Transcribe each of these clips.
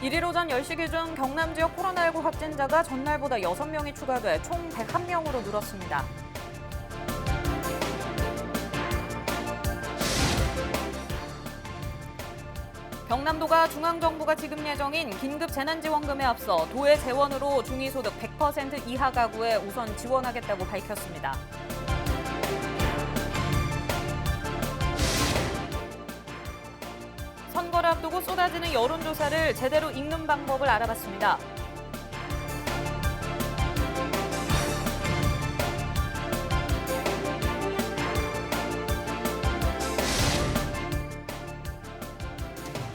1일 오전 10시 기준 경남 지역 코로나19 확진자가 전날보다 6명이 추가돼 총 101명으로 늘었습니다. 경남도가 중앙정부가 지급 예정인 긴급재난지원금에 앞서 도의 재원으로 중위소득 100% 이하 가구에 우선 지원하겠다고 밝혔습니다. 선거를 앞두고 쏟아지는 여론조사를 제대로 읽는 방법을 알아봤습니다.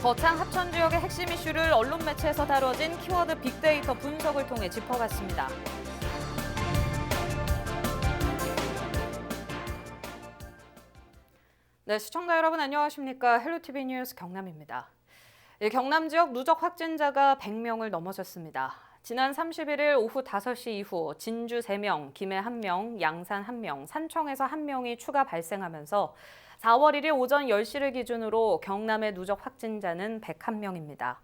거창 합천 지역의 핵심 이슈를 언론 매체에서 다뤄진 키워드 빅데이터 분석을 통해 짚어봤습니다. 네, 시청자 여러분 안녕하십니까? 헬로티비 뉴스 경남입니다. 경남 지역 누적 확진자가 100명을 넘어섰습니다. 지난 31일 오후 5시 이후 진주 3명, 김해 1명, 양산 1명, 산청에서 1명이 추가 발생하면서 4월 1일 오전 10시를 기준으로 경남의 누적 확진자는 101명입니다.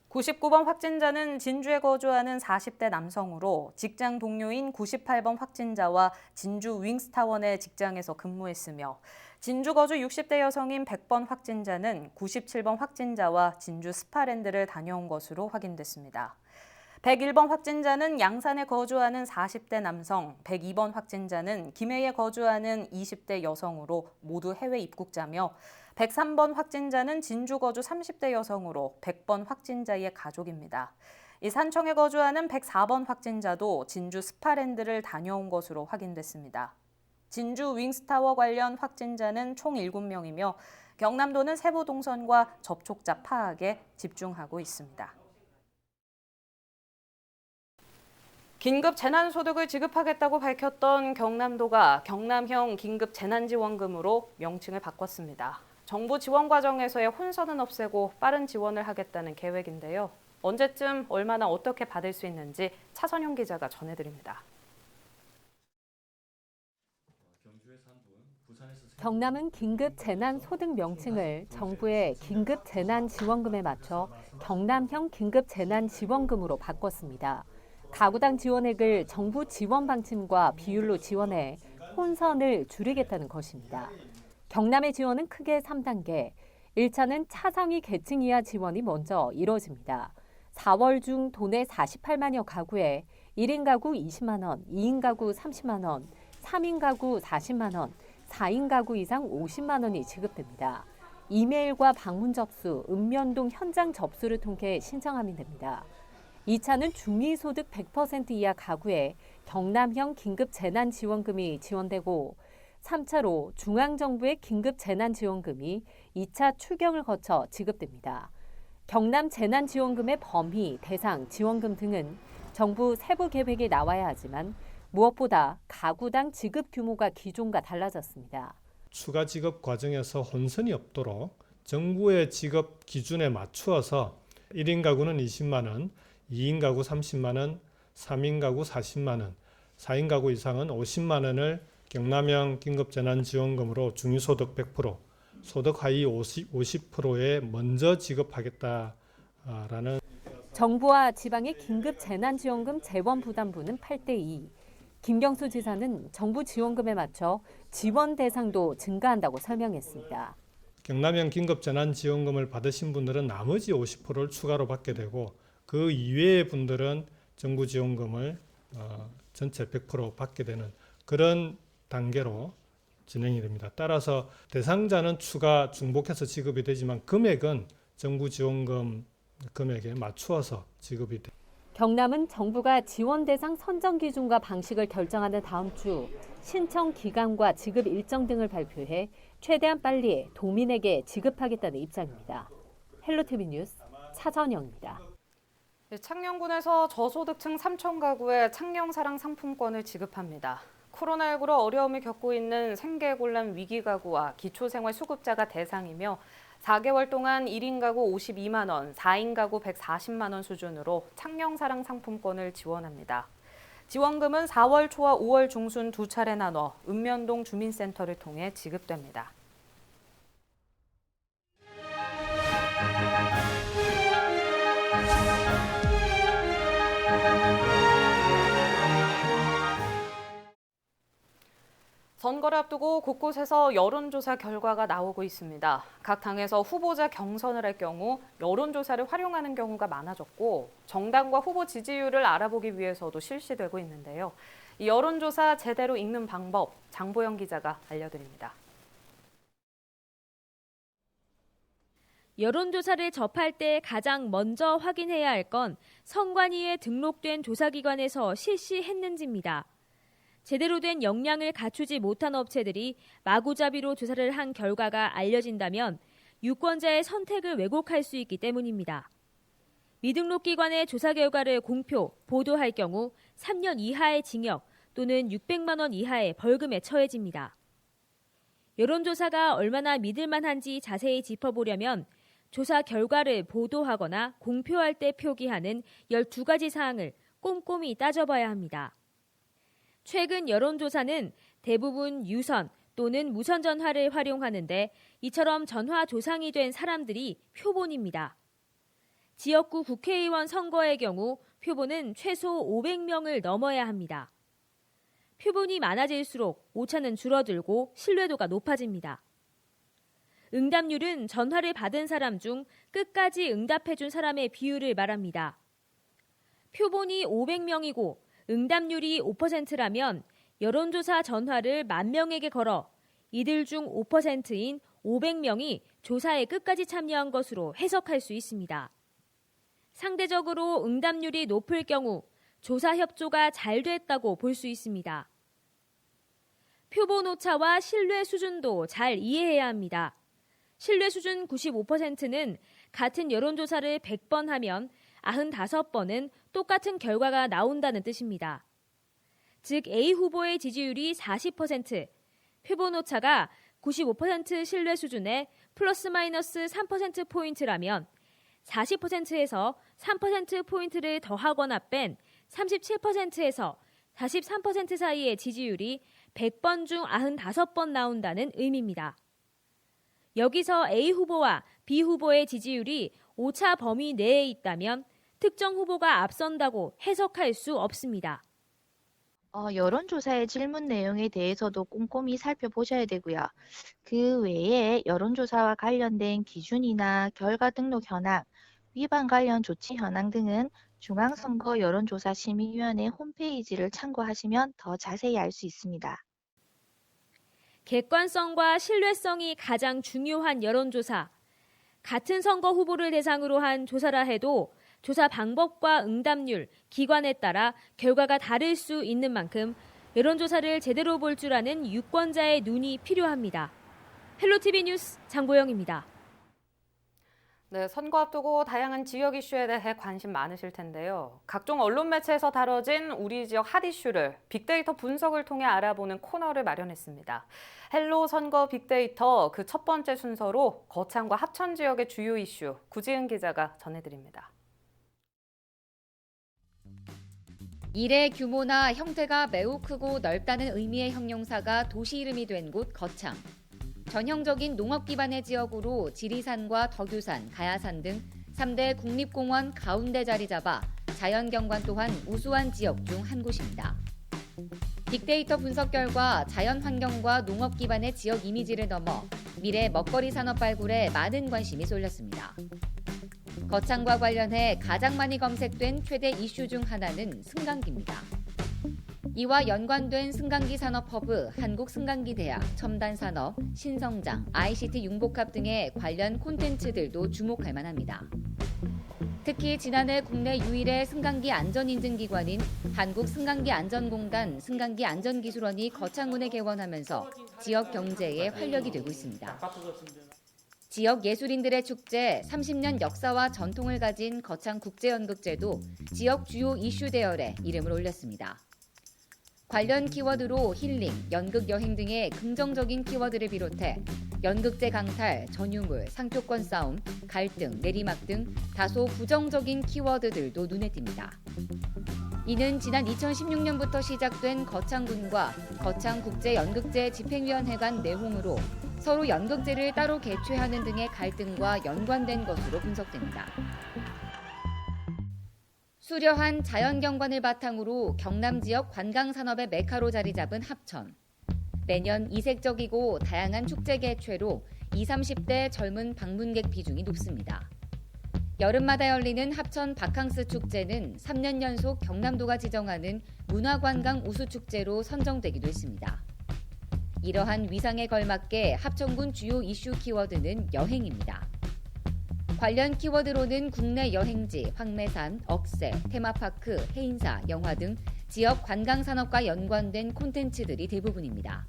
99번 확진자는 진주에 거주하는 40대 남성으로 직장 동료인 98번 확진자와 진주 윙스타원의 직장에서 근무했으며 진주 거주 60대 여성인 100번 확진자는 97번 확진자와 진주 스파랜드를 다녀온 것으로 확인됐습니다. 101번 확진자는 양산에 거주하는 40대 남성, 102번 확진자는 김해에 거주하는 20대 여성으로 모두 해외 입국자며 103번 확진자는 진주 거주 30대 여성으로 100번 확진자의 가족입니다. 이 산청에 거주하는 104번 확진자도 진주 스파랜드를 다녀온 것으로 확인됐습니다. 진주 윙스타워 관련 확진자는 총 7명이며 경남도는 세부 동선과 접촉자 파악에 집중하고 있습니다. 긴급 재난소득을 지급하겠다고 밝혔던 경남도가 경남형 긴급 재난지원금으로 명칭을 바꿨습니다. 정부 지원 과정에서의 혼선은 없애고 빠른 지원을 하겠다는 계획인데요. 언제쯤 얼마나 어떻게 받을 수 있는지 차선영 기자가 전해드립니다. 경남은 긴급 재난소득 명칭을 정부의 긴급 재난지원금에 맞춰 경남형 긴급 재난지원금으로 바꿨습니다. 가구당 지원액을 정부 지원 방침과 비율로 지원해 혼선을 줄이겠다는 것입니다. 경남의 지원은 크게 3단계. 1차는 차상위 계층 이하 지원이 먼저 이뤄집니다. 4월 중 도내 48만여 가구에 1인 가구 20만 원, 2인 가구 30만 원, 3인 가구 40만 원, 4인 가구 이상 50만 원이 지급됩니다. 이메일과 방문 접수, 읍면동 현장 접수를 통해 신청하면 됩니다. 2차는 중위소득 100% 이하 가구에 경남형 긴급재난지원금이 지원되고 3차로 중앙정부의 긴급재난지원금이 2차 추경을 거쳐 지급됩니다. 경남 재난지원금의 범위, 대상, 지원금 등은 정부 세부 계획에 나와야 하지만 무엇보다 가구당 지급 규모가 기존과 달라졌습니다. 추가 지급 과정에서 혼선이 없도록 정부의 지급 기준에 맞추어서 1인 가구는 20만 원, 2인 가구 30만 원, 3인 가구 40만 원, 4인 가구 이상은 50만 원을 경남형 긴급재난지원금으로 중위소득 100%, 소득 하위 50%에 먼저 지급하겠다라는. 정부와 지방의 긴급재난지원금 재원부담분은 8대2. 김경수 지사는 정부 지원금에 맞춰 지원 대상도 증가한다고 설명했습니다. 경남형 긴급재난지원금을 받으신 분들은 나머지 50%를 추가로 받게 되고 그 이외의 분들은 정부 지원금을 전체 100% 받게 되는 그런 단계로 진행이 됩니다. 따라서 대상자는 추가 중복해서 지급이 되지만 금액은 정부 지원금 금액에 맞추어서 지급이 됩니다. 경남은 정부가 지원 대상 선정 기준과 방식을 결정하는 다음 주 신청 기간과 지급 일정 등을 발표해 최대한 빨리 도민에게 지급하겠다는 입장입니다. 헬로티비 뉴스 차선영입니다. 창녕군에서 저소득층 3천 가구에 창녕사랑 상품권을 지급합니다. 코로나19로 어려움을 겪고 있는 생계곤란 위기 가구와 기초생활 수급자가 대상이며 4개월 동안 1인 가구 52만 원, 4인 가구 140만 원 수준으로 창녕사랑 상품권을 지원합니다. 지원금은 4월 초와 5월 중순 두 차례 나눠 읍면동 주민센터를 통해 지급됩니다. 선거를 앞두고 곳곳에서 여론조사 결과가 나오고 있습니다. 각 당에서 후보자 경선을 할 경우 여론조사를 활용하는 경우가 많아졌고 정당과 후보 지지율을 알아보기 위해서도 실시되고 있는데요. 이 여론조사 제대로 읽는 방법, 장보영 기자가 알려드립니다. 여론조사를 접할 때 가장 먼저 확인해야 할 건 선관위에 등록된 조사기관에서 실시했는지입니다. 제대로 된 역량을 갖추지 못한 업체들이 마구잡이로 조사를 한 결과가 알려진다면 유권자의 선택을 왜곡할 수 있기 때문입니다. 미등록 기관의 조사 결과를 공표, 보도할 경우 3년 이하의 징역 또는 600만 원 이하의 벌금에 처해집니다. 여론조사가 얼마나 믿을만한지 자세히 짚어보려면 조사 결과를 보도하거나 공표할 때 표기하는 12가지 사항을 꼼꼼히 따져봐야 합니다. 최근 여론조사는 대부분 유선 또는 무선 전화를 활용하는데 이처럼 전화 조상이 된 사람들이 표본입니다. 지역구 국회의원 선거의 경우 표본은 최소 500명을 넘어야 합니다. 표본이 많아질수록 오차는 줄어들고 신뢰도가 높아집니다. 응답률은 전화를 받은 사람 중 끝까지 응답해준 사람의 비율을 말합니다. 표본이 500명이고 응답률이 5%라면 여론조사 전화를 10,000명에게 걸어 이들 중 5%인 500명이 조사에 끝까지 참여한 것으로 해석할 수 있습니다. 상대적으로 응답률이 높을 경우 조사 협조가 잘 됐다고 볼 수 있습니다. 표본 오차와 신뢰 수준도 잘 이해해야 합니다. 신뢰 수준 95%는 같은 여론조사를 100번 하면 95번은 똑같은 결과가 나온다는 뜻입니다. 즉 A 후보의 지지율이 40%, 표본 오차가 95% 신뢰 수준에 플러스 마이너스 3%포인트라면 40%에서 3%포인트를 더하거나 뺀 37%에서 43% 사이의 지지율이 100번 중 95번 나온다는 의미입니다. 여기서 A 후보와 B 후보의 지지율이 오차 범위 내에 있다면 특정 후보가 앞선다고 해석할 수 없습니다. 여론조사의 질문 내용에 대해서도 꼼꼼히 살펴보셔야 되고요. 그 외에 여론조사와 관련된 기준이나 결과 등록 현황, 위반 관련 조치 현황 등은 중앙선거 여론조사심의위원회 홈페이지를 참고하시면 더 자세히 알 수 있습니다. 객관성과 신뢰성이 가장 중요한 여론조사. 같은 선거 후보를 대상으로 한 조사라 해도 조사 방법과 응답률, 기관에 따라 결과가 다를 수 있는 만큼 여론조사를 제대로 볼 줄 아는 유권자의 눈이 필요합니다. 헬로티비 뉴스 장보영입니다. 네, 선거 앞두고 다양한 지역 이슈에 대해 관심 많으실 텐데요. 각종 언론 매체에서 다뤄진 우리 지역 핫 이슈를 빅데이터 분석을 통해 알아보는 코너를 마련했습니다. 헬로 선거 빅데이터 그 첫 번째 순서로 거창과 합천 지역의 주요 이슈 구지은 기자가 전해드립니다. 일의 규모나 형태가 매우 크고 넓다는 의미의 형용사가 도시 이름이 된 곳 거창. 전형적인 농업 기반의 지역으로 지리산과 덕유산, 가야산 등 3대 국립공원 가운데 자리 잡아 자연경관 또한 우수한 지역 중 한 곳입니다. 빅데이터 분석 결과 자연환경과 농업 기반의 지역 이미지를 넘어 미래 먹거리 산업 발굴에 많은 관심이 쏠렸습니다. 거창과 관련해 가장 많이 검색된 최대 이슈 중 하나는 승강기입니다. 이와 연관된 승강기 산업허브, 한국승강기대학, 첨단산업, 신성장, ICT 융복합 등의 관련 콘텐츠들도 주목할 만합니다. 특히 지난해 국내 유일의 승강기 안전인증기관인 한국승강기안전공단 승강기안전기술원이 거창군에 개원하면서 지역 경제에 활력이 되고 있습니다. 지역 예술인들의 축제, 30년 역사와 전통을 가진 거창국제연극제도 지역 주요 이슈 대열에 이름을 올렸습니다. 관련 키워드로 힐링, 연극 여행 등의 긍정적인 키워드를 비롯해 연극제 강탈, 전유물, 상표권 싸움, 갈등, 내리막 등 다소 부정적인 키워드들도 눈에 띕니다. 이는 지난 2016년부터 시작된 거창군과 거창국제연극제 집행위원회 간 내홍으로 서로 연극제를 따로 개최하는 등의 갈등과 연관된 것으로 분석됩니다. 수려한 자연경관을 바탕으로 경남 지역 관광산업의 메카로 자리 잡은 합천. 매년 이색적이고 다양한 축제 개최로 20, 30대 젊은 방문객 비중이 높습니다. 여름마다 열리는 합천 바캉스 축제는 3년 연속 경남도가 지정하는 문화관광 우수축제로 선정되기도 했습니다. 이러한 위상에 걸맞게 합천군 주요 이슈 키워드는 여행입니다. 관련 키워드로는 국내 여행지, 황매산, 억새, 테마파크, 해인사, 영화 등 지역 관광산업과 연관된 콘텐츠들이 대부분입니다.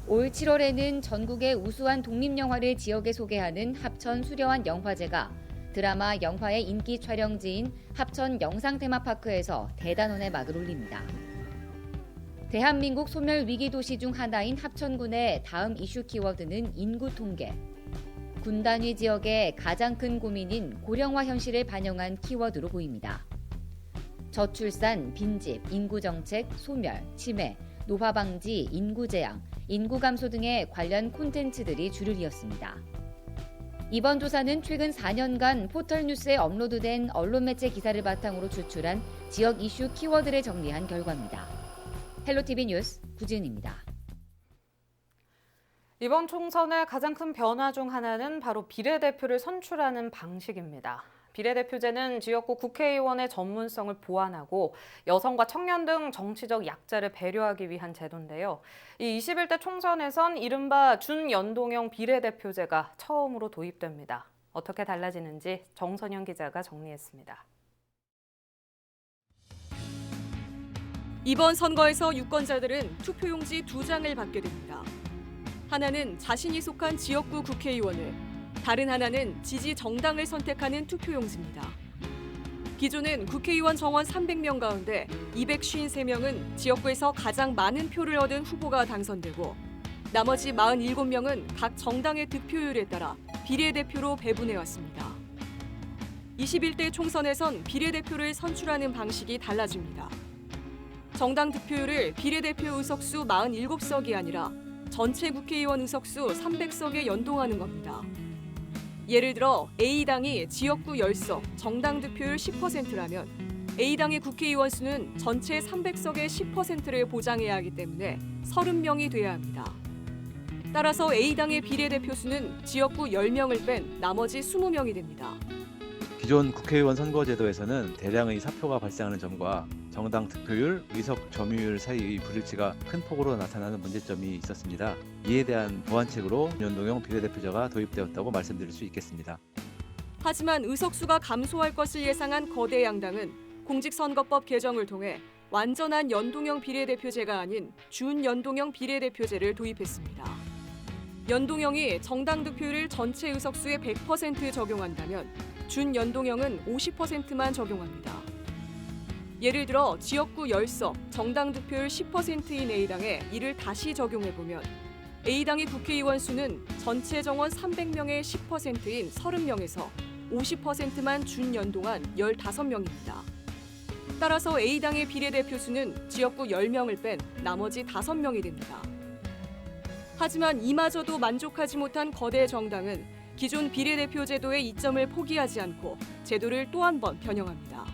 올 7월에는 전국의 우수한 독립영화를 지역에 소개하는 합천 수려한 영화제가 드라마 영화의 인기 촬영지인 합천 영상테마파크에서 대단원의 막을 올립니다. 대한민국 소멸위기 도시 중 하나인 합천군의 다음 이슈 키워드는 인구 통계. 군 단위 지역의 가장 큰 고민인 고령화 현실을 반영한 키워드로 보입니다. 저출산, 빈집, 인구정책, 소멸, 치매, 노화 방지, 인구 재양, 인구 감소 등의 관련 콘텐츠들이 줄을 이었습니다. 이번 조사는 최근 4년간 포털뉴스에 업로드된 언론 매체 기사를 바탕으로 추출한 지역 이슈 키워드를 정리한 결과입니다. 헬로티비 뉴스 구지은입니다. 이번 총선의 가장 큰 변화 중 하나는 바로 비례대표를 선출하는 방식입니다. 비례대표제는 지역구 국회의원의 전문성을 보완하고 여성과 청년 등 정치적 약자를 배려하기 위한 제도인데요. 이 21대 총선에선 이른바 준연동형 비례대표제가 처음으로 도입됩니다. 어떻게 달라지는지 정선영 기자가 정리했습니다. 이번 선거에서 유권자들은 투표용지 2장을 받게 됩니다. 하나는 자신이 속한 지역구 국회의원을, 다른 하나는 지지 정당을 선택하는 투표용지입니다. 기존은 국회의원 정원 300명 가운데 253명은 지역구에서 가장 많은 표를 얻은 후보가 당선되고 나머지 47명은 각 정당의 득표율에 따라 비례대표로 배분해왔습니다. 21대 총선에선 비례대표를 선출하는 방식이 달라집니다. 정당 득표율을 비례대표 의석수 47석이 아니라 전체 국회의원 의석수 300석에 연동하는 겁니다. 예를 들어 A당이 지역구 10석, 정당 득표율 10%라면 A당의 국회의원 수는 전체 300석의 10%를 보장해야 하기 때문에 30명이 돼야 합니다. 따라서 A당의 비례대표 수는 지역구 10명을 뺀 나머지 20명이 됩니다. 기존 국회의원 선거제도에서는 대량의 사표가 발생하는 점과 정당 득표율, 의석 점유율 사이의 불일치가 큰 폭으로 나타나는 문제점이 있었습니다. 이에 대한 보완책으로 연동형 비례대표제가 도입되었다고 말씀드릴 수 있겠습니다. 하지만 의석수가 감소할 것을 예상한 거대 양당은 공직선거법 개정을 통해 완전한 연동형 비례대표제가 아닌 준연동형 비례대표제를 도입했습니다. 연동형이 정당 득표율을 전체 의석수의 100% 적용한다면 준연동형은 50%만 적용합니다. 예를 들어 지역구 10석, 정당 득표율 10%인 A당에 이를 다시 적용해보면 A당의 국회의원 수는 전체 정원 300명의 10%인 30명에서 50%만 준연동한 15명입니다. 따라서 A당의 비례대표 수는 지역구 10명을 뺀 나머지 5명이 됩니다. 하지만 이마저도 만족하지 못한 거대 정당은 기존 비례대표 제도의 이점을 포기하지 않고 제도를 또 한 번 변형합니다.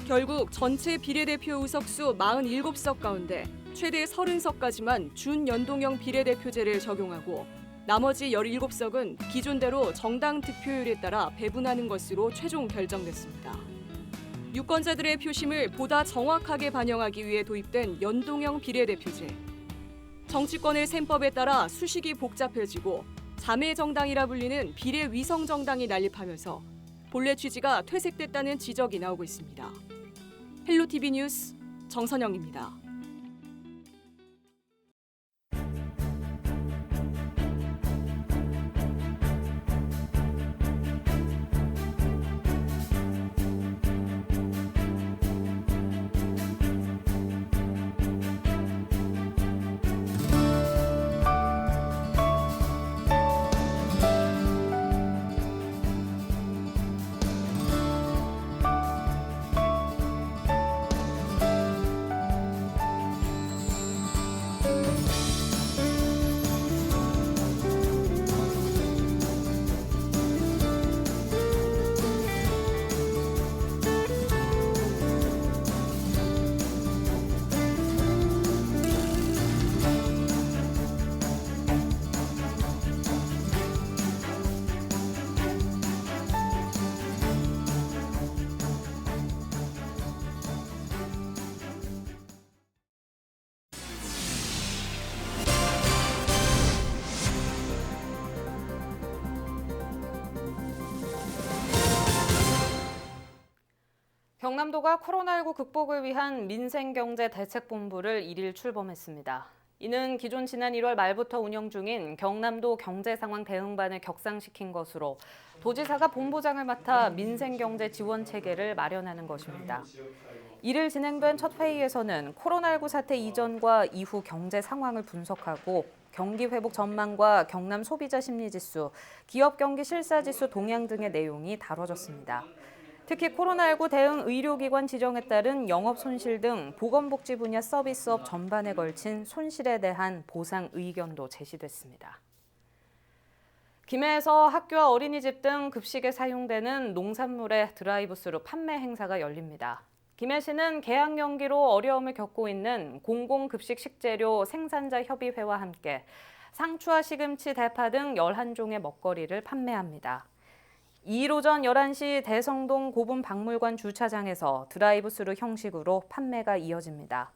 결국 전체 비례대표 의석수 47석 가운데 최대 30석까지만 준연동형 비례대표제를 적용하고 나머지 17석은 기존대로 정당 득표율에 따라 배분하는 것으로 최종 결정됐습니다. 유권자들의 표심을 보다 정확하게 반영하기 위해 도입된 연동형 비례대표제. 정치권의 셈법에 따라 수식이 복잡해지고 자매정당이라 불리는 비례위성정당이 난립하면서 본래 취지가 퇴색됐다는 지적이 나오고 있습니다. 헬로티비 뉴스 정선영입니다. 경남도가 코로나19 극복을 위한 민생경제대책본부를 1일 출범했습니다. 이는 기존 지난 1월 말부터 운영 중인 경남도 경제상황대응반을 격상시킨 것으로 도지사가 본부장을 맡아 민생경제 지원 체계를 마련하는 것입니다. 1일 진행된 첫 회의에서는 코로나19 사태 이전과 이후 경제 상황을 분석하고 경기 회복 전망과 경남 소비자 심리지수, 기업 경기 실사지수 동향 등의 내용이 다뤄졌습니다. 특히 코로나19 대응 의료기관 지정에 따른 영업 손실 등 보건복지 분야 서비스업 전반에 걸친 손실에 대한 보상 의견도 제시됐습니다. 김해에서 학교와 어린이집 등 급식에 사용되는 농산물의 드라이브스루 판매 행사가 열립니다. 김해시는 개학 연기로 어려움을 겪고 있는 공공급식 식재료 생산자 협의회와 함께 상추와 시금치, 대파 등 11종의 먹거리를 판매합니다. 2일 오전 11시 대성동 고분박물관 주차장에서 드라이브스루 형식으로 판매가 이어집니다.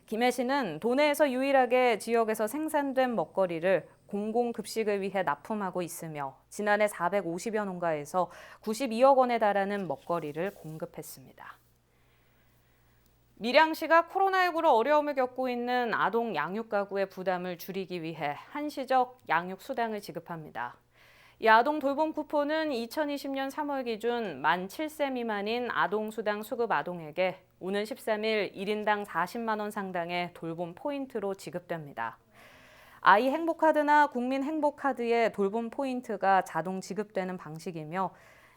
김해시는 도내에서 유일하게 지역에서 생산된 먹거리를 공공급식을 위해 납품하고 있으며 지난해 450여 농가에서 92억 원에 달하는 먹거리를 공급했습니다. 밀양시가 코로나19로 어려움을 겪고 있는 아동 양육 가구의 부담을 줄이기 위해 한시적 양육 수당을 지급합니다. 이 아동 돌봄 쿠폰은 2020년 3월 기준 만 7세 미만인 아동수당 수급 아동에게 오는 13일 1인당 40만 원 상당의 돌봄 포인트로 지급됩니다. 아이 행복카드나 국민 행복카드의 돌봄 포인트가 자동 지급되는 방식이며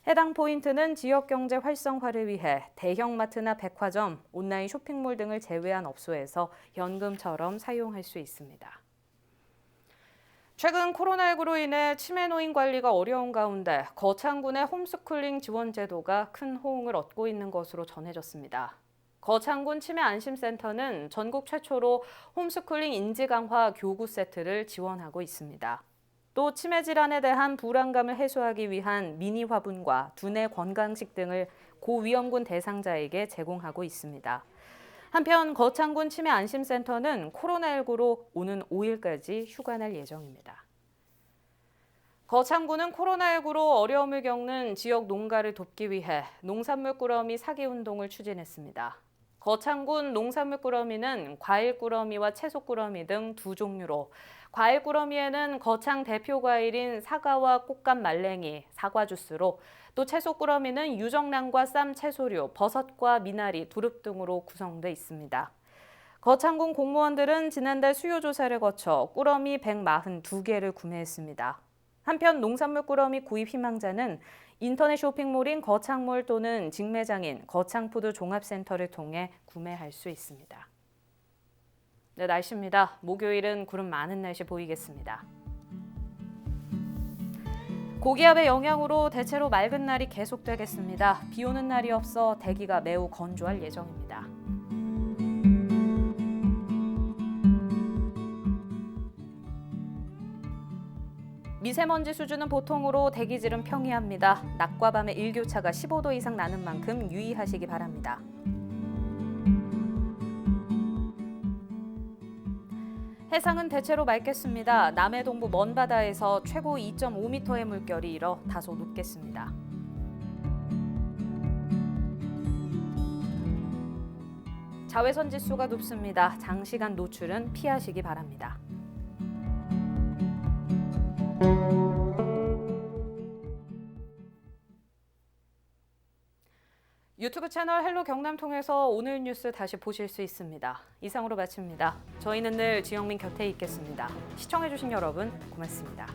해당 포인트는 지역경제 활성화를 위해 대형마트나 백화점, 온라인 쇼핑몰 등을 제외한 업소에서 현금처럼 사용할 수 있습니다. 최근 코로나19로 인해 치매 노인 관리가 어려운 가운데 거창군의 홈스쿨링 지원 제도가 큰 호응을 얻고 있는 것으로 전해졌습니다. 거창군 치매 안심센터는 전국 최초로 홈스쿨링 인지 강화 교구 세트를 지원하고 있습니다. 또 치매 질환에 대한 불안감을 해소하기 위한 미니 화분과 두뇌 건강식 등을 고위험군 대상자에게 제공하고 있습니다. 한편 거창군 치매 안심센터는 코로나19로 오는 5일까지 휴관할 예정입니다. 거창군은 코로나19로 어려움을 겪는 지역 농가를 돕기 위해 농산물 꾸러미 사기 운동을 추진했습니다. 거창군 농산물 꾸러미는 과일 꾸러미와 채소 꾸러미 등 두 종류로 과일 꾸러미에는 거창 대표 과일인 사과와 꽃감 말랭이, 사과 주스로 또 채소 꾸러미는 유정란과 쌈 채소류, 버섯과 미나리, 두릅 등으로 구성돼 있습니다. 거창군 공무원들은 지난달 수요 조사를 거쳐 꾸러미 142개를 구매했습니다. 한편 농산물 꾸러미 구입 희망자는 인터넷 쇼핑몰인 거창몰 또는 직매장인 거창푸드 종합센터를 통해 구매할 수 있습니다. 네, 날씨입니다. 목요일은 구름 많은 날씨 보이겠습니다. 고기압의 영향으로 대체로 맑은 날이 계속되겠습니다. 비 오는 날이 없어 대기가 매우 건조할 예정입니다. 미세먼지 수준은 보통으로 대기질은 평이합니다. 낮과 밤의 일교차가 15도 이상 나는 만큼 유의하시기 바랍니다. 해상은 대체로 맑겠습니다. 남해 동부 먼 바다에서 최고 2.5m의 물결이 일어 다소 높겠습니다. 자외선 지수가 높습니다. 장시간 노출은 피하시기 바랍니다. 유튜브 채널 헬로 경남 통해서 오늘 뉴스 다시 보실 수 있습니다. 이상으로 마칩니다. 저희는 늘 지영민 곁에 있겠습니다. 시청해주신 여러분 고맙습니다.